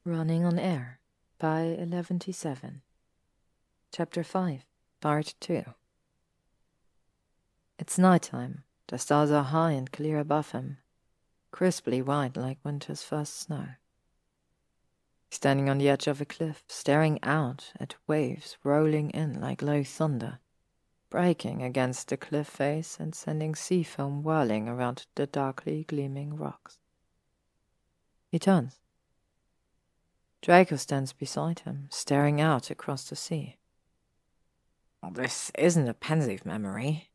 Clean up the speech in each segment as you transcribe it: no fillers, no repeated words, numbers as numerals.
Running on Air by 11T7. Chapter 5, Part 2. It's nighttime. The stars are high and clear above him, crisply white like winter's first snow. Standing on the edge of a cliff, staring out at waves rolling in like low thunder, breaking against the cliff face and sending sea foam whirling around the darkly gleaming rocks. He turns. Draco stands beside him, staring out across the sea. "This isn't a Pensieve memory,"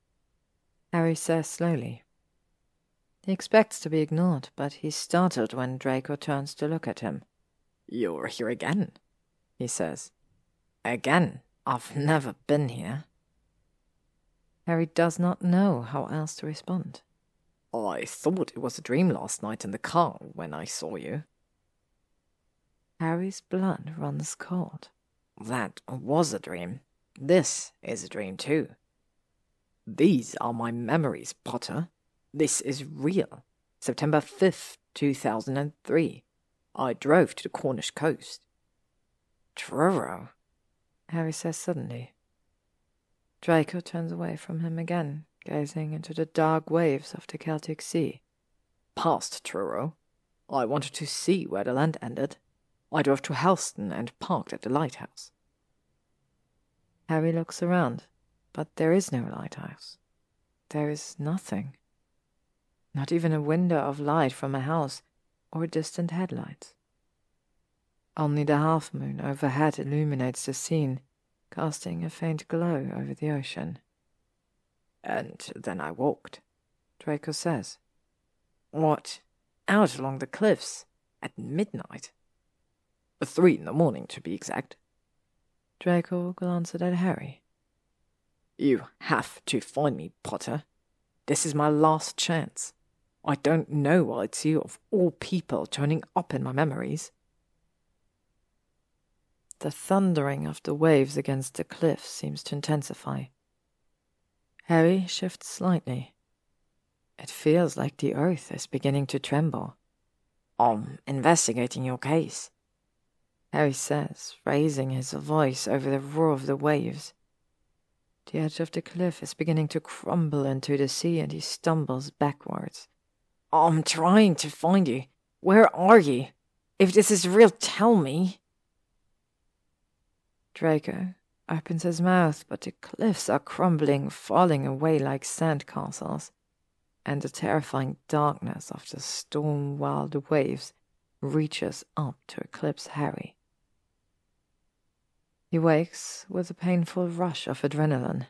Harry says slowly. He expects to be ignored, but he's startled when Draco turns to look at him. "You're here again," he says. "Again? I've never been here." Harry does not know how else to respond. "I thought it was a dream last night in the car when I saw you." Harry's blood runs cold. "That was a dream. This is a dream too. These are my memories, Potter. This is real. September 5th, 2003. I drove to the Cornish coast." "Truro," Harry says suddenly. Draco turns away from him again, gazing into the dark waves of the Celtic Sea. "Past Truro. I wanted to see where the land ended. I drove to Helston and parked at the lighthouse." Harry looks around, but there is no lighthouse. There is nothing. Not even a window of light from a house or distant headlights. Only the half-moon overhead illuminates the scene, casting a faint glow over the ocean. "And then I walked," Draco says. "What? Out along the cliffs at midnight. 3 a.m, to be exact." Draco glances at Harry. "You have to find me, Potter. This is my last chance. I don't know why it's you of all people turning up in my memories." The thundering of the waves against the cliff seems to intensify. Harry shifts slightly. It feels like the earth is beginning to tremble. "I'm investigating your case," Harry says, raising his voice over the roar of the waves. The edge of the cliff is beginning to crumble into the sea and he stumbles backwards. "I'm trying to find you. Where are you? If this is real, tell me." Draco opens his mouth, but the cliffs are crumbling, falling away like sandcastles, and the terrifying darkness of the storm-wild waves reaches up to eclipse Harry. He wakes with a painful rush of adrenaline,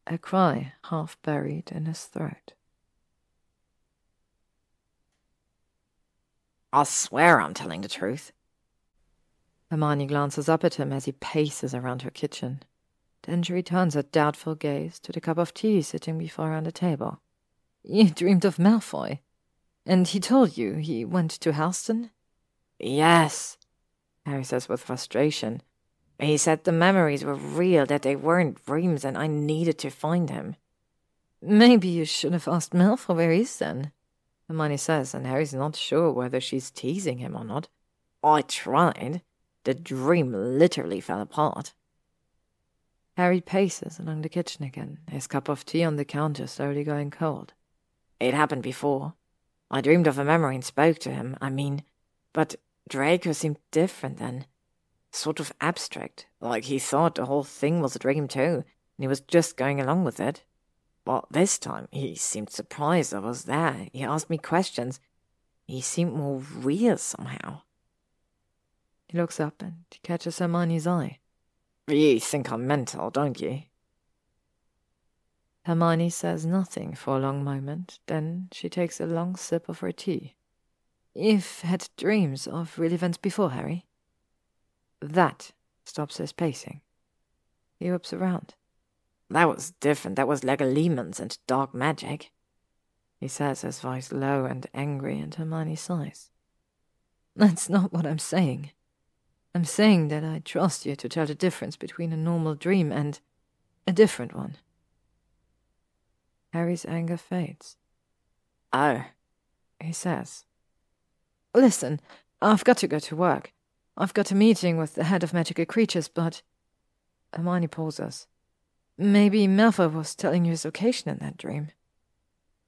a cry half buried in his throat. "I swear I'm telling the truth." Hermione glances up at him as he paces around her kitchen. Then she returns a doubtful gaze to the cup of tea sitting before her on the table. "You dreamed of Malfoy? And he told you he went to Helston?" "Yes," Harry says with frustration. "He said the memories were real, that they weren't dreams, and I needed to find him." "Maybe you should have asked Malfoy where he is then," Hermione says, and Harry's not sure whether she's teasing him or not. "I tried. The dream literally fell apart." Harry paces along the kitchen again, his cup of tea on the counter slowly going cold. "It happened before. I dreamed of a memory and spoke to him, but Draco seemed different then. Sort of abstract, like he thought the whole thing was a dream too, and he was just going along with it. But this time, he seemed surprised I was there. He asked me questions. He seemed more real somehow." He looks up and catches Hermione's eye. "You think I'm mental, don't you?" Hermione says nothing for a long moment, then she takes a long sip of her tea. "You've had dreams of real events before, Harry?" That stops his pacing. He whips around. "That was different. That was Legolemons and dark magic," he says, his voice low and angry, and Hermione sighs. "That's not what I'm saying. I'm saying that I trust you to tell the difference between a normal dream and a different one." Harry's anger fades. "Oh," he says. "Listen, I've got to go to work. I've got a meeting with the head of magical creatures, but... Hermione pauses. Maybe Malfoy was telling you his location in that dream.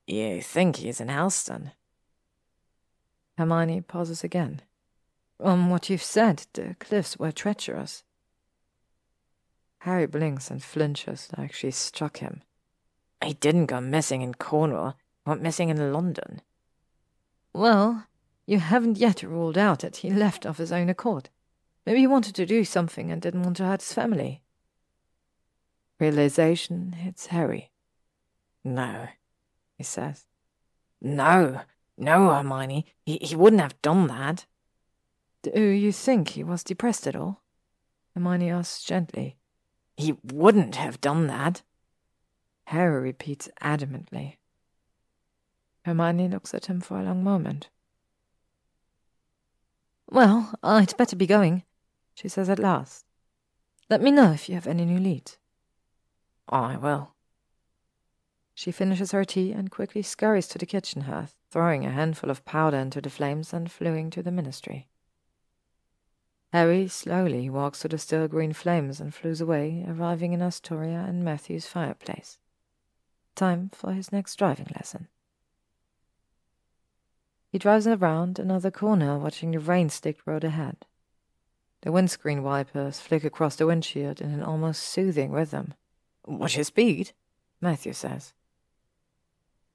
You think he's in Helston? Hermione pauses again. From what you've said, the cliffs were treacherous. Harry blinks and flinches like she struck him. He didn't go missing in Cornwall. He went missing in London. Well, you haven't yet ruled out that he left of his own accord. Maybe he wanted to do something and didn't want to hurt his family. Realization hits Harry. No, he says. No, Hermione. He wouldn't have done that. Do you think he was depressed at all? Hermione asks gently. He wouldn't have done that. Harry repeats adamantly. Hermione looks at him for a long moment. Well, I'd better be going, she says at last. Let me know if you have any new leads. I will. She finishes her tea and quickly scurries to the kitchen hearth, throwing a handful of powder into the flames and fleeing to the ministry. Harry slowly walks to the still green flames and flews away, arriving in Astoria and Matthew's fireplace. Time for his next driving lesson. He drives around another corner, watching the rain-slicked road ahead. The windscreen wipers flick across the windshield in an almost soothing rhythm. Watch your speed, Matthew says.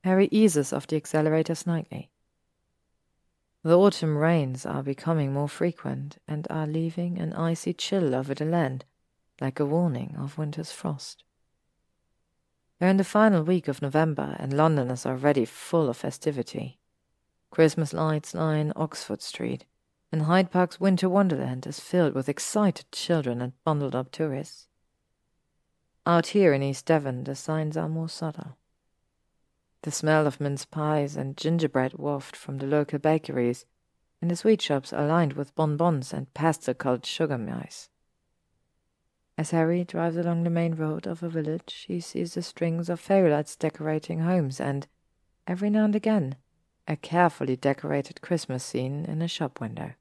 Harry eases off the accelerator slightly. The autumn rains are becoming more frequent and are leaving an icy chill over the land, like a warning of winter's frost. They're in the final week of November, and London is already full of festivity. Christmas lights line Oxford Street, and Hyde Park's winter wonderland is filled with excited children and bundled-up tourists. Out here in East Devon, the signs are more subtle. The smell of mince pies and gingerbread wafted from the local bakeries, and the sweet shops are lined with bonbons and pastel-colored sugar mice. As Harry drives along the main road of a village, he sees the strings of fairy lights decorating homes and, every now and again, a carefully decorated Christmas scene in a shop window.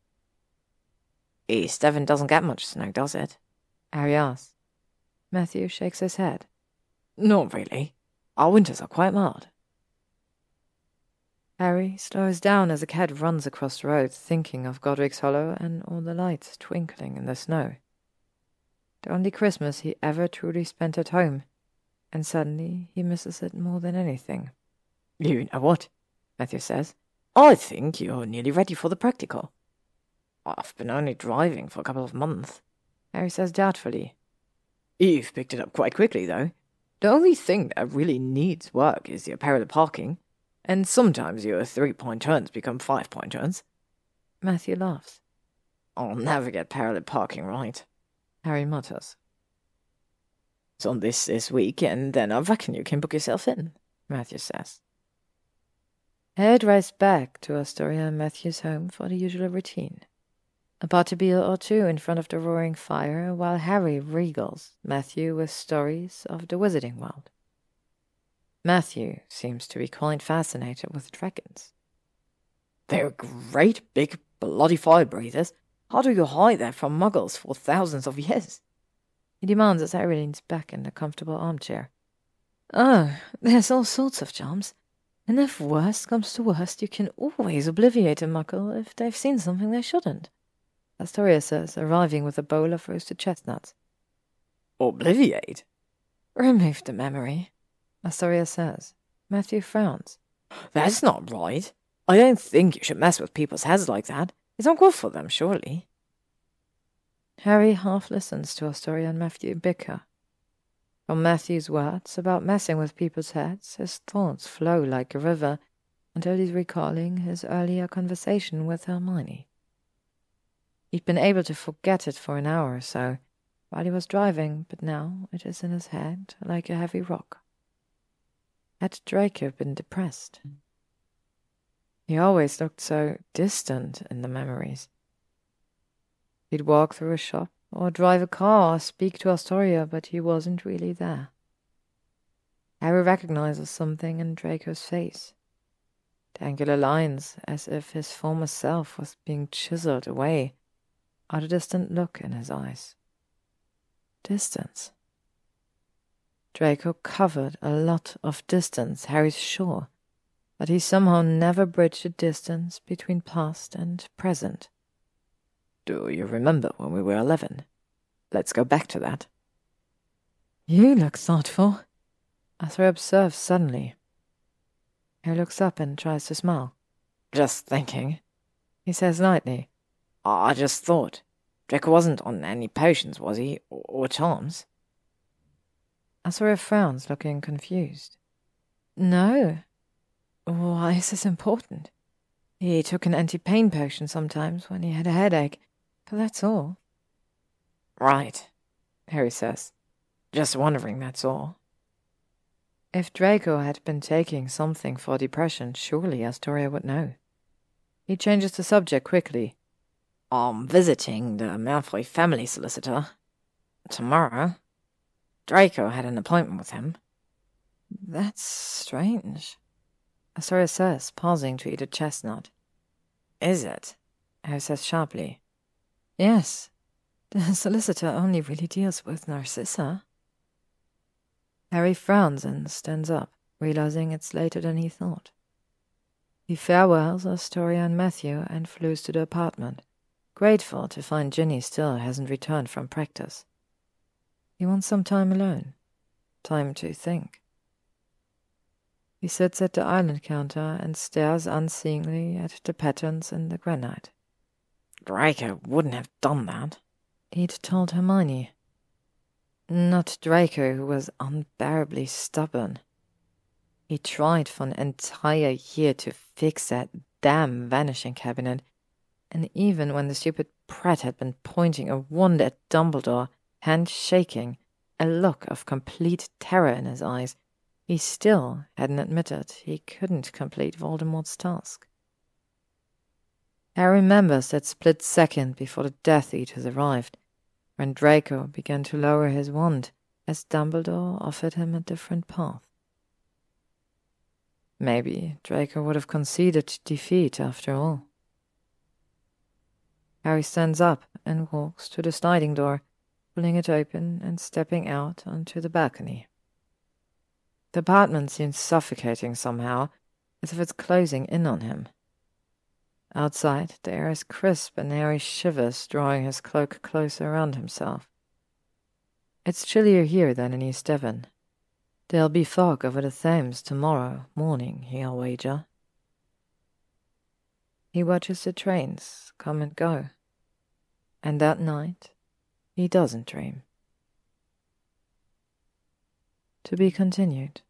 East Devon doesn't get much snow, does it? Harry asks. Matthew shakes his head. Not really. Our winters are quite mild. Harry slows down as a cat runs across the road, thinking of Godric's Hollow and all the lights twinkling in the snow. The only Christmas he ever truly spent at home, and suddenly he misses it more than anything. You know what? Matthew says. I think you're nearly ready for the practical. I've been only driving for a couple of months, Harry says doubtfully. You've picked it up quite quickly, though. The only thing that really needs work is your parallel parking, and sometimes your 3-point turns become 5-point turns. Matthew laughs. I'll never get parallel parking right, Harry mutters. It's on this week, and then I reckon you can book yourself in, Matthew says. Harry drives back to Astoria and Matthew's home for the usual routine. A butterbeer or two in front of the roaring fire, while Harry regals Matthew with stories of the wizarding world. Matthew seems to be quite fascinated with dragons. They're great big bloody fire breathers. How do you hide that from muggles for thousands of years? He demands as Harry leans back in the comfortable armchair. Oh, there's all sorts of charms. And if worst comes to worst, you can always obliviate a muggle if they've seen something they shouldn't, Astoria says, arriving with a bowl of roasted chestnuts. Obliviate? Remove the memory, Astoria says. Matthew frowns. That's not right. I don't think you should mess with people's heads like that. It's not good for them, surely. Harry half listens to Astoria and Matthew bicker. From Matthew's words about messing with people's heads, his thoughts flow like a river until he's recalling his earlier conversation with Hermione. He'd been able to forget it for an hour or so while he was driving, but now it is in his head like a heavy rock. Had Draco been depressed? He always looked so distant in the memories. He'd walk through a shop, or drive a car, or speak to Astoria, but he wasn't really there. Harry recognizes something in Draco's face. The angular lines, as if his former self was being chiseled away, out a distant look in his eyes. Distance. Draco covered a lot of distance, Harry's sure, but he somehow never bridged the distance between past and present. Do you remember when we were 11? Let's go back to that. You look thoughtful, Arthur observes suddenly. Harry looks up and tries to smile. Just thinking, he says lightly. I just thought. Draco wasn't on any potions, was he? Or charms? Arthur frowns, looking confused. No. Why is this important? He took an anti-pain potion sometimes when he had a headache, but that's all. Right, Harry says. Just wondering, that's all. If Draco had been taking something for depression, surely Astoria would know. He changes the subject quickly. I'm visiting the Malfoy family solicitor tomorrow. Draco had an appointment with him. That's strange, Astoria says, pausing to eat a chestnut. Is it? Harry says sharply. Yes. The solicitor only really deals with Narcissa. Harry frowns and stands up, realizing it's later than he thought. He farewells Astoria and Matthew and flees to the apartment, grateful to find Ginny still hasn't returned from practice. He wants some time alone, time to think. He sits at the island counter and stares unseeingly at the patterns in the granite. Draco wouldn't have done that, he'd told Hermione. Not Draco, who was unbearably stubborn. He tried for an entire year to fix that damn vanishing cabinet, and even when the stupid prat had been pointing a wand at Dumbledore, hand shaking, a look of complete terror in his eyes, he still hadn't admitted he couldn't complete Voldemort's task. Harry remembers that split second before the Death Eaters arrived, when Draco began to lower his wand as Dumbledore offered him a different path. Maybe Draco would have conceded defeat after all. Harry stands up and walks to the sliding door, pulling it open and stepping out onto the balcony. The apartment seems suffocating somehow, as if it's closing in on him. Outside, the air is crisp and Harry shivers, drawing his cloak closer around himself. It's chillier here than in East Devon. There'll be fog over the Thames tomorrow morning, he'll wager. He watches the trains come and go, and that night he doesn't dream. To be continued.